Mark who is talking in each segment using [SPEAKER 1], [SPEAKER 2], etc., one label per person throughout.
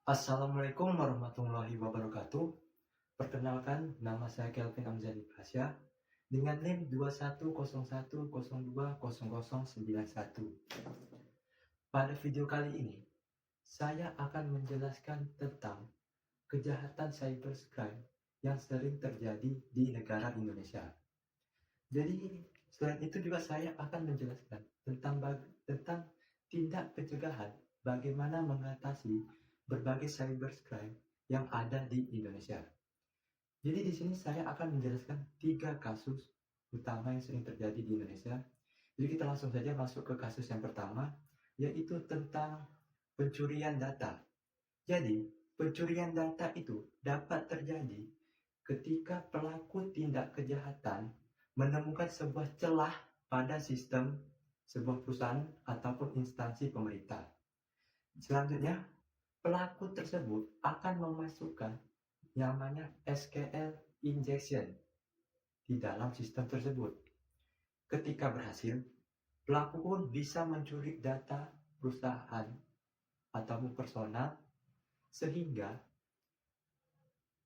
[SPEAKER 1] Assalamualaikum warahmatullahi wabarakatuh. Perkenalkan, nama saya Kelvin Amzani Pasha dengan NIM 2101020091. Pada video kali ini, saya akan menjelaskan tentang kejahatan cybercrime yang sering terjadi di negara Indonesia. Jadi, selain itu juga saya akan menjelaskan tentang tindak pencegahan bagaimana mengatasi berbagai cybercrime yang ada di Indonesia. Jadi di sini saya akan menjelaskan 3 kasus utama yang sering terjadi di Indonesia. Jadi kita langsung saja masuk ke kasus yang pertama, yaitu tentang pencurian data. Jadi, pencurian data itu dapat terjadi ketika pelaku tindak kejahatan menemukan sebuah celah pada sistem sebuah perusahaan ataupun instansi pemerintah. Selanjutnya, pelaku tersebut akan memasukkan namanya SQL injection di dalam sistem tersebut. Ketika berhasil, pelaku pun bisa mencuri data perusahaan ataupun personal sehingga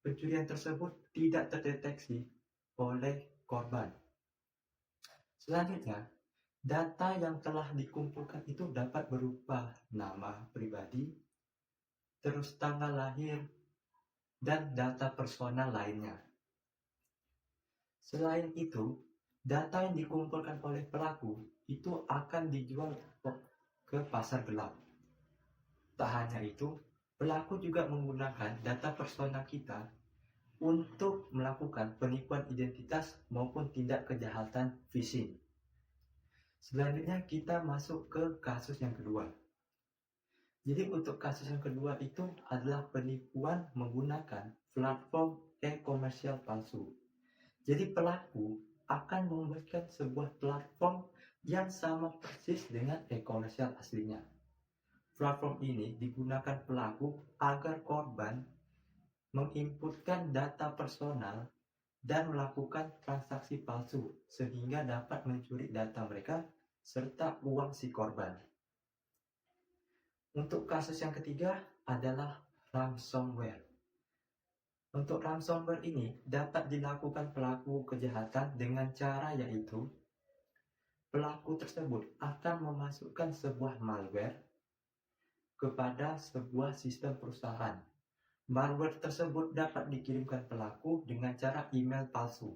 [SPEAKER 1] pencurian tersebut tidak terdeteksi oleh korban. Selanjutnya, data yang telah dikumpulkan itu dapat berupa nama pribadi, terus tanggal lahir, dan data personal lainnya. Selain itu, data yang dikumpulkan oleh pelaku itu akan dijual ke pasar gelap. Tak hanya itu, pelaku juga menggunakan data personal kita untuk melakukan penipuan identitas maupun tindak kejahatan phishing. Selanjutnya kita masuk ke kasus yang kedua. Jadi untuk kasus yang kedua itu adalah penipuan menggunakan platform e-komersial palsu. Jadi pelaku akan membuatkan sebuah platform yang sama persis dengan e-komersial aslinya. Platform ini digunakan pelaku agar korban menginputkan data personal dan melakukan transaksi palsu sehingga dapat mencuri data mereka serta uang si korban. Untuk kasus yang ketiga adalah ransomware. Untuk ransomware ini dapat dilakukan pelaku kejahatan dengan cara yaitu pelaku tersebut akan memasukkan sebuah malware kepada sebuah sistem perusahaan. Malware tersebut dapat dikirimkan pelaku dengan cara email palsu.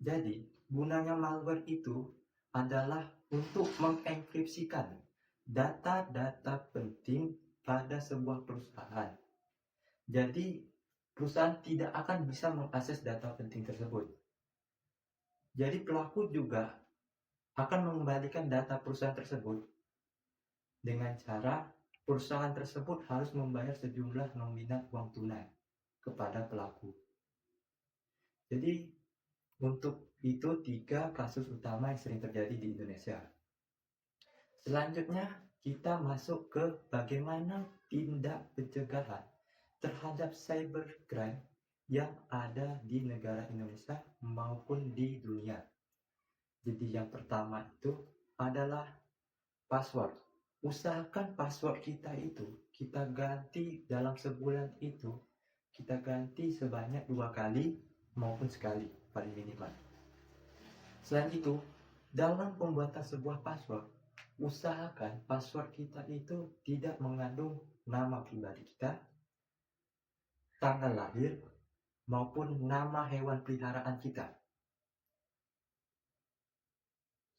[SPEAKER 1] Jadi, gunanya malware itu adalah untuk mengenkripsikan data-data penting pada sebuah perusahaan. Jadi, perusahaan tidak akan bisa mengakses data penting tersebut. Jadi, pelaku juga akan mengembalikan data perusahaan tersebut dengan cara perusahaan tersebut harus membayar sejumlah nominal uang tunai kepada pelaku. Jadi, untuk itu 3 kasus utama yang sering terjadi di Indonesia. Selanjutnya, kita masuk ke bagaimana tindak pencegahan terhadap cybercrime yang ada di negara Indonesia maupun di dunia. Jadi yang pertama itu adalah password. Usahakan password kita itu kita ganti dalam sebulan itu, kita ganti sebanyak 2 kali maupun sekali paling minimal. Selain itu, dalam pembuatan sebuah password, usahakan password kita itu tidak mengandung nama pribadi kita, tanggal lahir, maupun nama hewan peliharaan kita.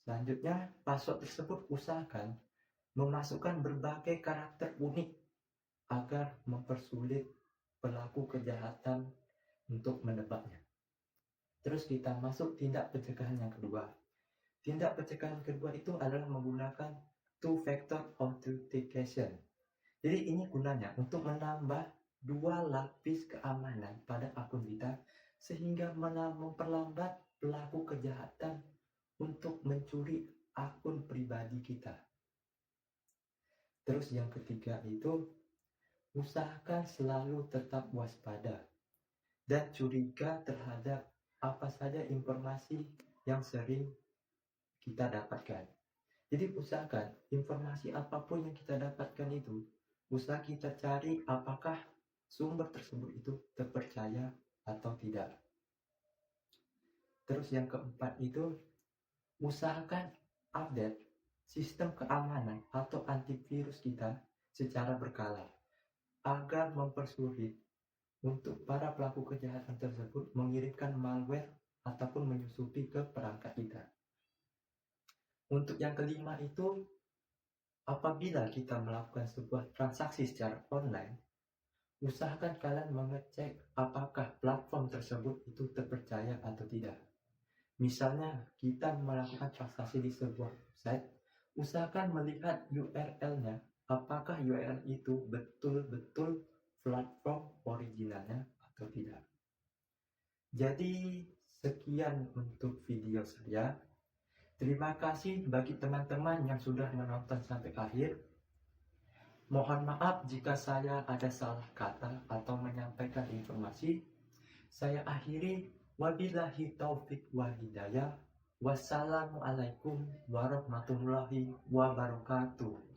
[SPEAKER 1] Selanjutnya, password tersebut usahakan memasukkan berbagai karakter unik agar mempersulit pelaku kejahatan untuk menebaknya. Terus kita masuk tindak pencegahan yang kedua. Tindak pencegahan kedua itu adalah menggunakan two-factor authentication. Jadi ini gunanya untuk menambah 2 lapis keamanan pada akun kita sehingga memperlambat pelaku kejahatan untuk mencuri akun pribadi kita. Terus yang ketiga itu usahakan selalu tetap waspada dan curiga terhadap apa saja informasi yang sering kita dapatkan. Jadi usahakan informasi apapun yang kita dapatkan itu usaha kita cari apakah sumber tersebut itu terpercaya atau tidak. Terus yang keempat itu, usahakan update sistem keamanan atau antivirus kita secara berkala agar mempersulit untuk para pelaku kejahatan tersebut mengirimkan malware ataupun menyusupi ke perangkat kita. Untuk yang kelima itu, apabila kita melakukan sebuah transaksi secara online, usahakan kalian mengecek apakah platform tersebut itu terpercaya atau tidak. Misalnya kita melakukan transaksi di sebuah website, usahakan melihat URL-nya, apakah URL itu betul-betul platform originalnya atau tidak. Jadi sekian untuk video saya. Terima kasih bagi teman-teman yang sudah menonton sampai akhir. Mohon maaf jika saya ada salah kata atau menyampaikan informasi. Saya akhiri, wabillahi taufik wal hidayah. Wassalamualaikum warahmatullahi wabarakatuh.